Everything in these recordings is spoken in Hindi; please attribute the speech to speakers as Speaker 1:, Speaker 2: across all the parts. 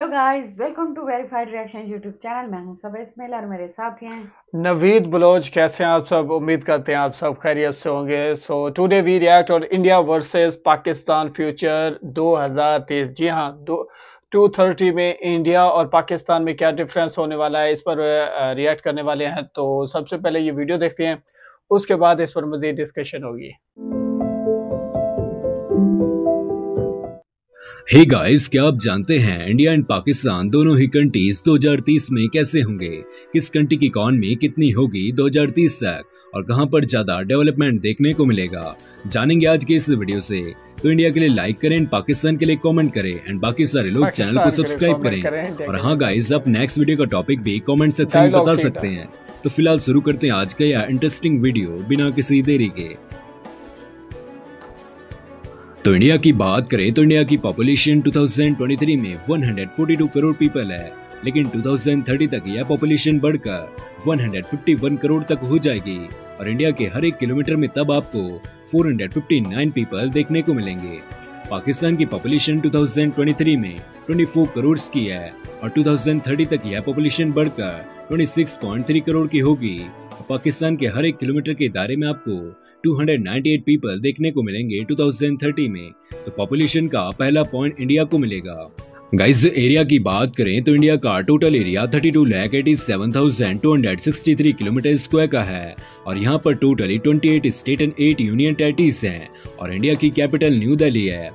Speaker 1: Hello guys, welcome to verified reaction YouTube channel. मैं हूं सबा इस्माइल और मेरे साथ हैं
Speaker 2: नवीद बलोच। कैसे हैं आप सब? उम्मीद करते हैं आप सब खैरियत से होंगे। सो टुडे वी रिएक्ट और इंडिया वर्सेस पाकिस्तान फ्यूचर 2023। जी हाँ, 230 में इंडिया और पाकिस्तान में क्या डिफरेंस होने वाला है, इस पर रिएक्ट करने वाले हैं। तो सबसे पहले ये वीडियो देखते हैं, उसके बाद इस पर मज़ीद डिस्कशन होगी।
Speaker 3: हे गाइस, क्या आप जानते हैं इंडिया एंड पाकिस्तान दोनों ही कंट्रीज 2030 में कैसे होंगे? किस कंट्री की इकॉनमी कितनी होगी 2030 तक और कहां पर ज्यादा डेवलपमेंट देखने को मिलेगा? जानेंगे आज के इस वीडियो से। तो इंडिया के लिए लाइक करें, पाकिस्तान के लिए कमेंट करें एंड बाकी सारे लोग चैनल को सब्सक्राइब करें। और हाँ गाइस, आप नेक्स्ट वीडियो का टॉपिक भी कमेंट सेक्शन में बता सकते हैं। तो फिलहाल शुरू करते हैं आज का यह इंटरेस्टिंग वीडियो बिना किसी देरी के। तो इंडिया की बात करें तो इंडिया की पॉपुलेशन 2023 में 142 करोड़ पीपल है, लेकिन 2030 तक यह पॉपुलेशन बढ़कर 151 करोड़ तक हो जाएगी और इंडिया के हर एक किलोमीटर में तब आपको 459 पीपल देखने को मिलेंगे। पाकिस्तान की पॉपुलेशन 2023 में 24 करोड़ की है और 2030 तक यह पॉपुलेशन बढ़कर 26.3 करोड़ की होगी। पाकिस्तान के हर एक किलोमीटर के दायरे में आपको 298 पीपल देखने को मिलेंगे 2030 में। तो पॉपुलेशन का पहला पॉइंट इंडिया को मिलेगा। गाइस, एरिया की बात करें तो इंडिया का टोटल एरिया 32,87,263 किलोमीटर स्क्वायर का है और यहाँ पर totally 28 state and 8 union territories हैं और इंडिया की कैपिटल न्यू दिल्ली है।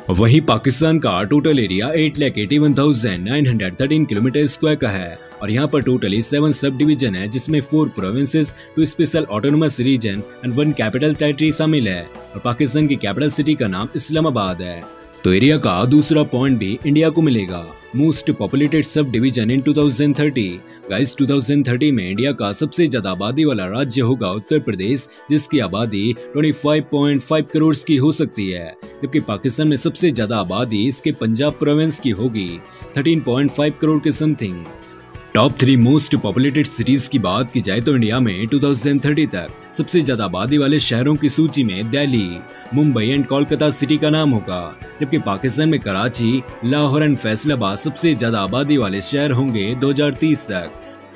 Speaker 3: वहीं पाकिस्तान का टोटल एरिया 8,81,913 किलोमीटर स्क्वायर का है और यहाँ पर टोटली 7 सब डिवीजन है, जिसमें 4 provinces, 2 special autonomous region and 1 capital territory शामिल है और पाकिस्तान की कैपिटल सिटी का नाम इस्लामाबाद है। तो एरिया का दूसरा पॉइंट भी इंडिया को मिलेगा, most populated sub division in 2030। Guys, 2030 में इंडिया का सबसे ज्यादा आबादी वाला राज्य होगा उत्तर प्रदेश, जिसकी आबादी 25.5 करोड़ की हो सकती है, जबकि पाकिस्तान में सबसे ज्यादा आबादी इसके पंजाब प्रोविंस की होगी 13.5 करोड़ के something. Top 3 most populated cities की बात की जाए तो इंडिया में 2030 तक सबसे ज्यादा आबादी वाले शहरों की सूची में दिल्ली, मुंबई एंड कोलकाता सिटी का नाम होगा, जबकि पाकिस्तान में कराची, लाहौर एंड फैसलाबाद सबसे ज्यादा आबादी वाले शहर होंगे 2030 तक।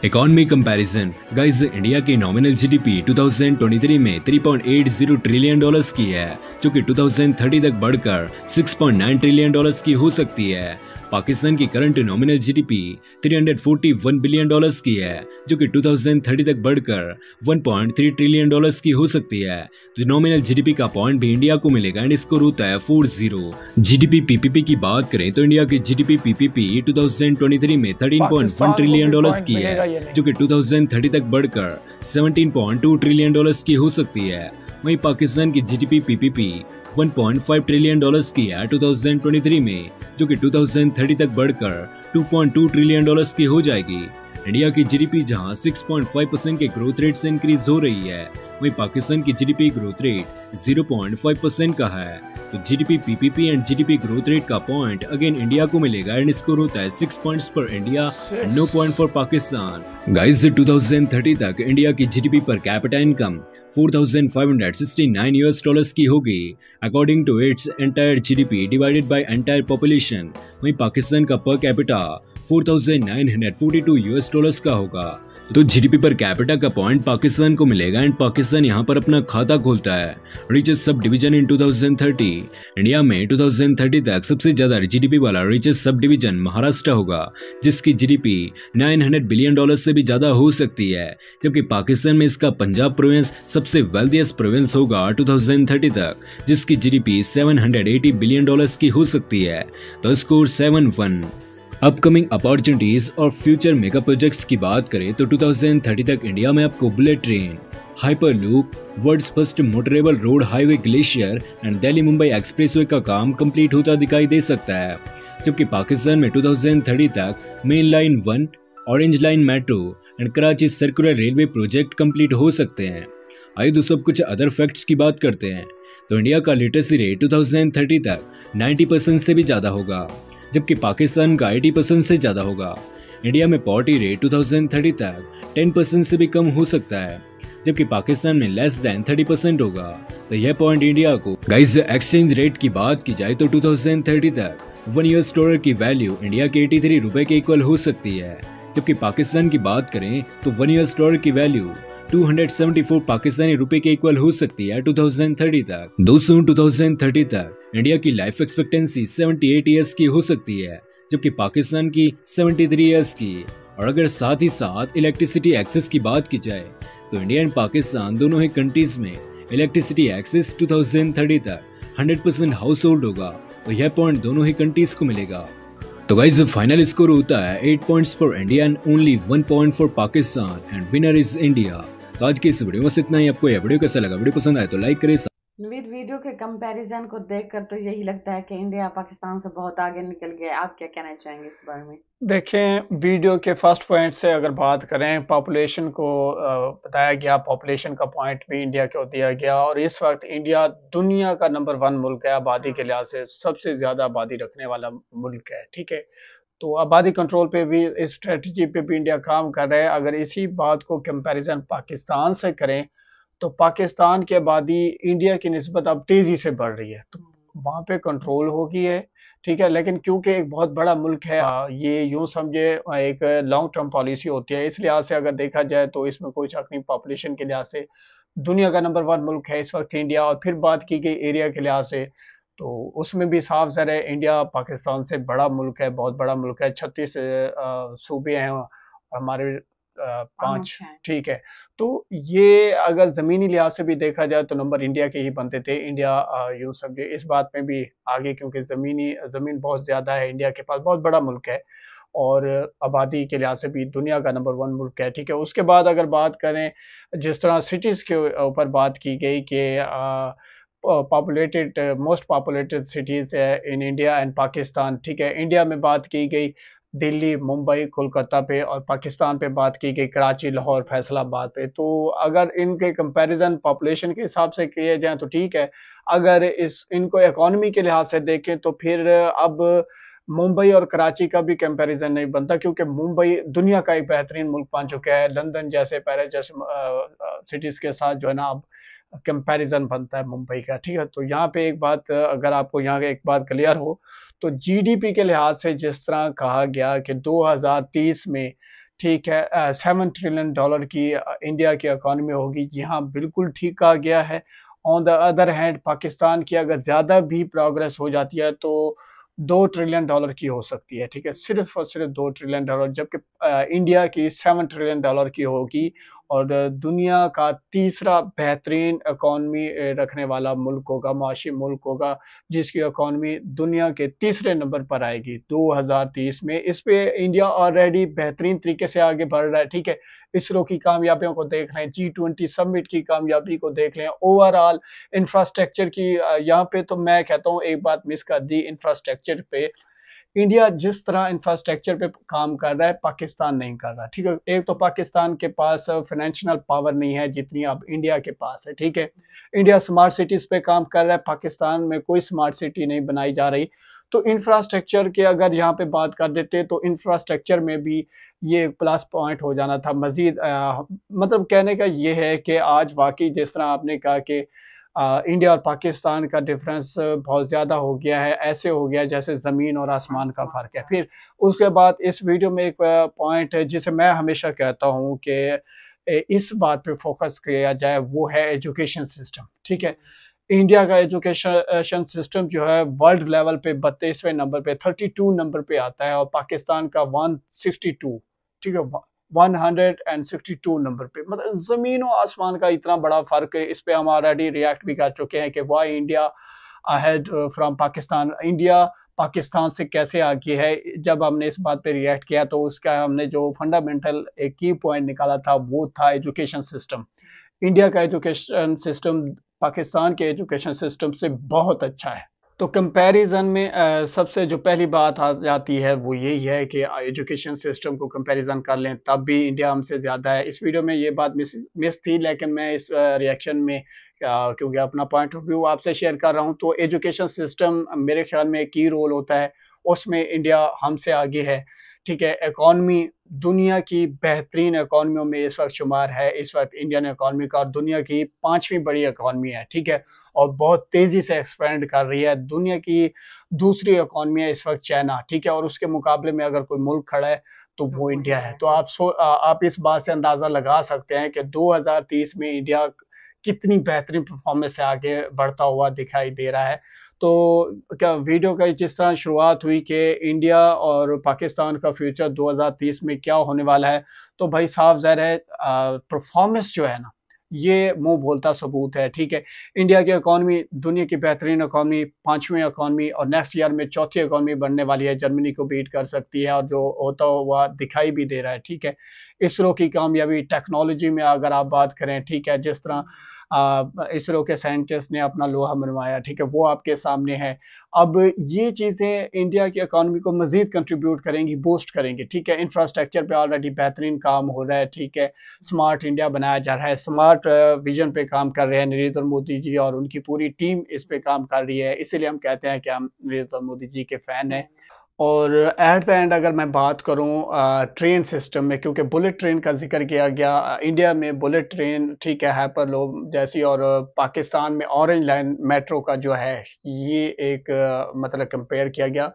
Speaker 3: Economy comparison. गाइस, इंडिया की नॉमिनल जीडीपी 2023 में $3.80 ट्रिलियन की है, जो कि 2030 तक बढ़कर $6.9 ट्रिलियन की हो सकती है। पाकिस्तान की करंट नॉमिनल जीडीपी $341 बिलियन की है, जो कि 2030 तक बढ़कर $1.3 ट्रिलियन की हो सकती है। तो नॉमिनल जीडीपी का पॉइंट भी इंडिया को मिलेगा एंड स्कोर होता है 40। जीडीपी पीपीपी की बात करें तो इंडिया की जीडीपी पीपीपी 2023 में $13.1 ट्रिलियन की है, जो कि 2030 तक बढ़कर $17.2 ट्रिलियन की हो सकती है। वहीं पाकिस्तान की जीडीपी पीपीपी 1.5 ट्रिलियन की है 2023 में, जो कि 2030 तक बढ़कर 2.2 ट्रिलियन की हो जाएगी। इंडिया की जीडीपी जहां 6.5% के ग्रोथ रेट से इंक्रीज हो रही है, वहीं पाकिस्तान की जीडीपी ग्रोथ रेट 0.5% का है। तो GDP PPP and GDP growth rate का पॉइंट अगेन इंडिया को मिलेगा एंड स्कोर होता है 6 points for India and no point for Pakistan. Guys, 2030 तक इंडिया की जीडीपी पर कैपिटा इनकम $4,569 की होगी according to its entire GDP divided by entire population. वहीं पाकिस्तान का पर कैपिटा $4,942 का होगा। तो जीडीपी पर कैपिटा का पॉइंट पाकिस्तान को मिलेगा एंड पाकिस्तान यहाँ पर अपना खाता खोलता है। Richest sub division in 2030। India में 2030 तक सबसे ज्यादा जीडीपी वाला रिचेस्ट सब डिवीजन महाराष्ट्र होगा, जिसकी जीडीपी $900 बिलियन से भी ज्यादा हो सकती है, जबकि पाकिस्तान में इसका पंजाब प्रोविंस सबसे वेल्थिएस्ट प्रोविंस होगा 2030 तक, जिसकी जीडीपी $780 बिलियन की हो सकती है। तो स्कोर 7-1। अपकमिंग अपॉर्चुनिटीज और फ्यूचर मेगा प्रोजेक्ट्स की बात करें तो 2030 तक इंडिया में आपको bullet train, hyperloop, world's first motorable road highway glacier and Delhi Mumbai expressway का काम कंप्लीट होता दिखाई दे सकता है, जबकि पाकिस्तान में 2030 तक main line 1, orange line metro and Karachi circular railway project complete हो सकते हैं। आइए दोस्तों, कुछ अदर फैक्ट्स की बात करते हैं। तो इंडिया का लिटरेसी रेट 2030 तक 90% से भी ज्यादा होगा, जबकि पाकिस्तान का 80% से ज्यादा होगा। इंडिया में पॉवर्टी रेट 2030 तक 10% से भी कम हो सकता है, जबकि पाकिस्तान में लेस देन 30% होगा। तो यह पॉइंट इंडिया को। गाइस, एक्सचेंज रेट की बात की जाए तो 2030 तक US डॉलर की वैल्यू इंडिया के 83 रुपए के इक्वल हो सकती है। जबकि पाकिस्तान की बात करें तो US डॉलर की वैल्यू 274 पाकिस्तानी रुपए के इक्वल हो सकती है 2030 तक। दोस्तों 2030 तक इंडिया की लाइफ एक्सपेक्टेंसी 78 ईयर्स की हो सकती है, जबकि पाकिस्तान की 73 ईयर्स की। और अगर साथ ही साथ इलेक्ट्रिसिटी एक्सेस की बात की जाए तो इंडिया एंड पाकिस्तान दोनों ही कंट्रीज में इलेक्ट्रिसिटी एक्सेस 2030 तक 100% हाउस होल्ड होगा और यह पॉइंट दोनों ही कंट्रीज को मिलेगा। तो गाइस फाइनल स्कोर होता है 8 points for India and only 1 point for Pakistan and winner is India. तो आज की इस वीडियो में इतना ही। आपको यह वीडियो कैसा लगा? वीडियो पसंद आए तो लाइक करें।
Speaker 1: विद वीडियो के कंपैरिजन को देखकर तो यही लगता है कि इंडिया पाकिस्तान से बहुत आगे निकल गया। आप क्या कहना चाहेंगे इस बारे में?
Speaker 2: देखें, वीडियो के फर्स्ट पॉइंट से अगर बात करें, पॉपुलेशन को बताया गया, पॉपुलेशन का पॉइंट भी इंडिया को दिया गया और इस वक्त इंडिया दुनिया का नंबर 1 मुल्क है। आबादी के लिहाज से सबसे ज़्यादा आबादी रखने वाला मुल्क है, ठीक है। तो आबादी कंट्रोल पे भी, इस स्ट्रेटजी पे भी इंडिया काम कर रहा है। अगर इसी बात को कंपैरिजन पाकिस्तान से करें तो पाकिस्तान की आबादी इंडिया की निस्बत अब तेज़ी से बढ़ रही है, तो वहाँ पे कंट्रोल हो गई है, ठीक है। लेकिन क्योंकि एक बहुत बड़ा मुल्क है, ये यूँ समझे एक लॉन्ग टर्म पॉलिसी होती है, इस लिहाज से अगर देखा जाए तो इसमें कोई शक नहीं, पॉपुलेशन के लिहाज से दुनिया का नंबर 1 मुल्क है इस वक्त इंडिया। और फिर बात की गई एरिया के लिहाज से तो उसमें भी साफ ज़ाहिर है इंडिया पाकिस्तान से बड़ा मुल्क है, बहुत बड़ा मुल्क है। 36 सूबे हैं हमारे, 5, ठीक है। तो ये अगर ज़मीनी लिहाज से भी देखा जाए तो नंबर इंडिया के ही बनते थे। इंडिया यूँ समझे इस बात में भी आगे, क्योंकि ज़मीन बहुत ज़्यादा है इंडिया के पास, बहुत बड़ा मुल्क है और आबादी के लिहाज से भी दुनिया का नंबर 1 मुल्क है, ठीक है। उसके बाद अगर बात करें, जिस तरह सिटीज़ के ऊपर बात की गई कि पॉपुलेटेड, मोस्ट पॉपुलेटेड सिटीज़ है इन इंडिया एंड पाकिस्तान, ठीक है। इंडिया में बात की गई दिल्ली, मुंबई, कोलकाता पे और पाकिस्तान पे बात की गई कराची, लाहौर, फैसलाबाद पे। तो अगर इनके कंपैरिजन पॉपुलेशन के हिसाब से किए जाएँ तो ठीक है। अगर इनको इकोनॉमी के लिहाज से देखें तो फिर अब मुंबई और कराची का भी कंपैरिजन नहीं बनता, क्योंकि मुंबई दुनिया का एक बेहतरीन मुल्क बन चुका है। लंदन जैसे, पेरिस जैसे सिटीज़ के साथ जो है ना अब कंपैरिजन बनता है मुंबई का, ठीक है। तो यहाँ पे एक बात, अगर आपको यहाँ एक बात क्लियर हो तो जीडीपी के लिहाज से जिस तरह कहा गया कि 2030 में, ठीक है, $7 ट्रिलियन की इंडिया की इकोनॉमी होगी, जी हाँ, बिल्कुल ठीक कहा गया है। On the other hand Pakistan की अगर ज़्यादा भी प्रोग्रेस हो जाती है तो $2 ट्रिलियन की हो सकती है, ठीक है। सिर्फ और सिर्फ $2 ट्रिलियन, जबकि इंडिया की $7 ट्रिलियन की होगी और दुनिया का तीसरा बेहतरीन इकॉनमी रखने वाला मुल्क होगा, मुआशी मुल्क होगा, जिसकी इकॉनमी दुनिया के तीसरे नंबर पर आएगी 2030 में। इस पे इंडिया ऑलरेडी बेहतरीन तरीके से आगे बढ़ रहा है, ठीक है। इसरो की कामयाबियों को देख लें, G20 समिट की कामयाबी को देख लें, ओवरऑल इंफ्रास्ट्रक्चर की, यहाँ पे तो मैं कहता हूँ एक बात मिस कर दी इंफ्रास्ट्रक्चर पे। इंडिया जिस तरह इंफ्रास्ट्रक्चर पे काम कर रहा है, पाकिस्तान नहीं कर रहा, ठीक है। एक तो पाकिस्तान के पास फाइनेंशियल पावर नहीं है जितनी अब इंडिया के पास है, ठीक है। इंडिया स्मार्ट सिटीज़ पे काम कर रहा है, पाकिस्तान में कोई स्मार्ट सिटी नहीं बनाई जा रही। तो इंफ्रास्ट्रक्चर के अगर यहाँ पे बात कर देते तो इंफ्रास्ट्रक्चर में भी ये प्लस पॉइंट हो जाना था मज़ीद। मतलब कहने का ये है कि आज वाकई जिस तरह आपने कहा कि इंडिया और पाकिस्तान का डिफरेंस बहुत ज़्यादा हो गया है, ऐसे हो गया जैसे ज़मीन और आसमान का फ़र्क है। फिर उसके बाद इस वीडियो में एक पॉइंट है जिसे मैं हमेशा कहता हूँ कि इस बात पे फोकस किया जाए, वो है एजुकेशन सिस्टम, ठीक है। इंडिया का एजुकेशन सिस्टम जो है वर्ल्ड लेवल पे 32वें नंबर पे, 32 नंबर पे आता है और पाकिस्तान का 162, ठीक है, 162 नंबर पे। मतलब ज़मीन और आसमान का इतना बड़ा फ़र्क है। इस पे हम ऑलरेडी रिएक्ट भी कर चुके हैं कि why India ahead from Pakistan, India Pakistan से कैसे आगे है। जब हमने इस बात पे रिएक्ट किया तो उसका हमने जो फंडामेंटल एक की पॉइंट निकाला था वो था एजुकेशन सिस्टम। इंडिया का एजुकेशन सिस्टम पाकिस्तान के एजुकेशन सिस्टम से बहुत अच्छा है। तो कंपैरिजन में सबसे जो पहली बात आ जाती है वो यही है कि एजुकेशन सिस्टम को कंपैरिजन कर लें तब भी इंडिया हमसे ज़्यादा है। इस वीडियो में ये बात मिस थी, लेकिन मैं इस रिएक्शन में क्योंकि अपना पॉइंट ऑफ व्यू आपसे शेयर कर रहा हूँ, तो एजुकेशन सिस्टम मेरे ख्याल में की रोल होता है, उसमें इंडिया हमसे आगे है, ठीक है, इकॉनमी दुनिया की बेहतरीन इकॉनमियों में इस वक्त शुमार है। इस वक्त इंडियन इकॉनमी का, और दुनिया की 5वीं बड़ी इकॉनमी है, ठीक है, और बहुत तेजी से एक्सपेंड कर रही है। दुनिया की दूसरी इकॉनमी है इस वक्त चाइना, ठीक है, और उसके मुकाबले में अगर कोई मुल्क खड़ा है तो वो इंडिया है। तो आप इस बात से अंदाजा लगा सकते हैं कि 2030 में इंडिया कितनी बेहतरीन परफॉर्मेंस से आगे बढ़ता हुआ दिखाई दे रहा है। तो क्या वीडियो का जिस तरह शुरुआत हुई कि इंडिया और पाकिस्तान का फ्यूचर 2030 में क्या होने वाला है, तो भाई साफ ज़ाहिर है परफॉर्मेंस जो है ना, ये मुंह बोलता सबूत है, ठीक है। इंडिया की इकॉनमी दुनिया की बेहतरीन इकॉनमी, 5वीं इकॉनमी, और नेक्स्ट ईयर में चौथी इकॉनमी बनने वाली है। जर्मनी को बीट कर सकती है, और जो होता हुआ दिखाई भी दे रहा है, ठीक है। इसरो की कामयाबी, टेक्नोलॉजी में अगर आप बात करें, ठीक है, जिस तरह इसरो के साइंटिस्ट ने अपना लोहा मनवाया, ठीक है, वो आपके सामने है। अब ये चीज़ें इंडिया की इकॉनमी को मज़ीद कंट्रीब्यूट करेंगी, बूस्ट करेंगी, ठीक है। इंफ्रास्ट्रक्चर पे ऑलरेडी बेहतरीन काम हो रहा है, ठीक है। स्मार्ट इंडिया बनाया जा रहा है, स्मार्ट विजन पे काम कर रहे हैं नरेंद्र मोदी जी, और उनकी पूरी टीम इस पे काम कर रही है। इसीलिए हम कहते हैं कि हम नरेंद्र मोदी जी के फ़ैन हैं। और एट द एंड अगर मैं बात करूं ट्रेन सिस्टम में, क्योंकि बुलेट ट्रेन का जिक्र किया गया, इंडिया में बुलेट ट्रेन, ठीक है, हाइपरलूप जैसी, और पाकिस्तान में ऑरेंज लाइन मेट्रो का जो है, ये एक मतलब कंपेयर किया गया।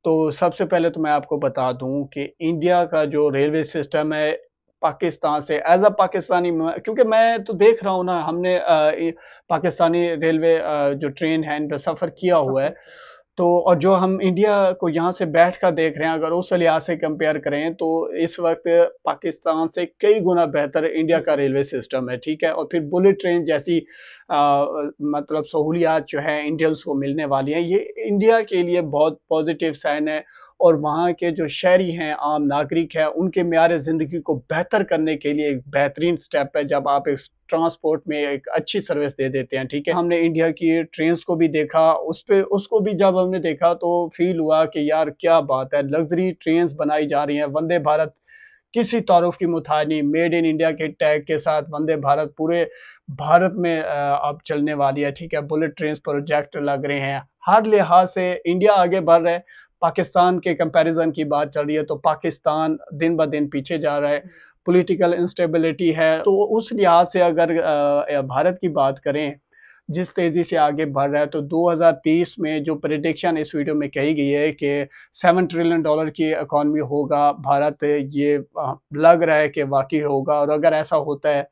Speaker 2: तो सबसे पहले तो मैं आपको बता दूं कि इंडिया का जो रेलवे सिस्टम है पाकिस्तान से, एज अ पाकिस्तानी, क्योंकि मैं तो देख रहा हूँ ना, हमने पाकिस्तानी रेलवे जो ट्रेन है इन पर सफ़र किया हुआ है। तो और जो हम इंडिया को यहाँ से बैठ कर देख रहे हैं, अगर उस लिहाज से कंपेयर करें, तो इस वक्त पाकिस्तान से कई गुना बेहतर इंडिया का रेलवे सिस्टम है, ठीक है। और फिर बुलेट ट्रेन जैसी मतलब सहूलियात जो है इंडियंस को मिलने वाली हैं, ये इंडिया के लिए बहुत पॉजिटिव साइन है। और वहाँ के जो शहरी हैं, आम नागरिक हैं, उनके मेयार ज़िंदगी को बेहतर करने के लिए एक बेहतरीन स्टेप है जब आप एक ट्रांसपोर्ट में एक अच्छी सर्विस दे देते हैं, ठीक है। हमने इंडिया की ट्रेन्स को भी देखा, उसको भी जब हमने देखा तो फील हुआ कि यार क्या बात है, लग्जरी ट्रेन्स बनाई जा रही हैं। वंदे भारत किसी तारुफ की मुताबिक नहीं, मेड इन इंडिया के टैग के साथ वंदे भारत पूरे भारत में अब चलने वाली है, ठीक है। बुलेट ट्रेन प्रोजेक्ट लग रहे हैं, हर लिहाज से इंडिया आगे बढ़ रहा है। पाकिस्तान के कंपैरिजन की बात चल रही है तो पाकिस्तान दिन ब दिन पीछे जा रहा है, पॉलिटिकल इंस्टेबिलिटी है। तो उस लिहाज से अगर भारत की बात करें, जिस तेज़ी से आगे बढ़ रहा है, तो 2030 में जो प्रेडिक्शन इस वीडियो में कही गई है कि $7 ट्रिलियन की इकॉनमी होगा भारत, ये लग रहा है कि वाकई होगा। और अगर ऐसा होता है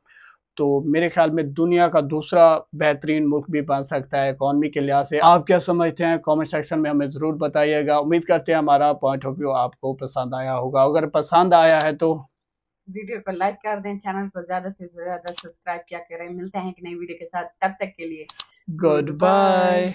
Speaker 2: तो मेरे ख्याल में दुनिया का दूसरा बेहतरीन मुल्क भी बन सकता है इकॉनमी के लिहाज से। आप क्या समझते हैं, कमेंट सेक्शन में हमें ज़रूर बताइएगा। उम्मीद करते हैं हमारा पॉइंट ऑफ व्यू आपको पसंद आया होगा। अगर पसंद आया है तो
Speaker 1: वीडियो को लाइक कर दें, चैनल को ज्यादा से ज्यादा सब्सक्राइब किया करें। मिलते हैं एक नई वीडियो के साथ, तब तक के लिए
Speaker 2: गुड बाय।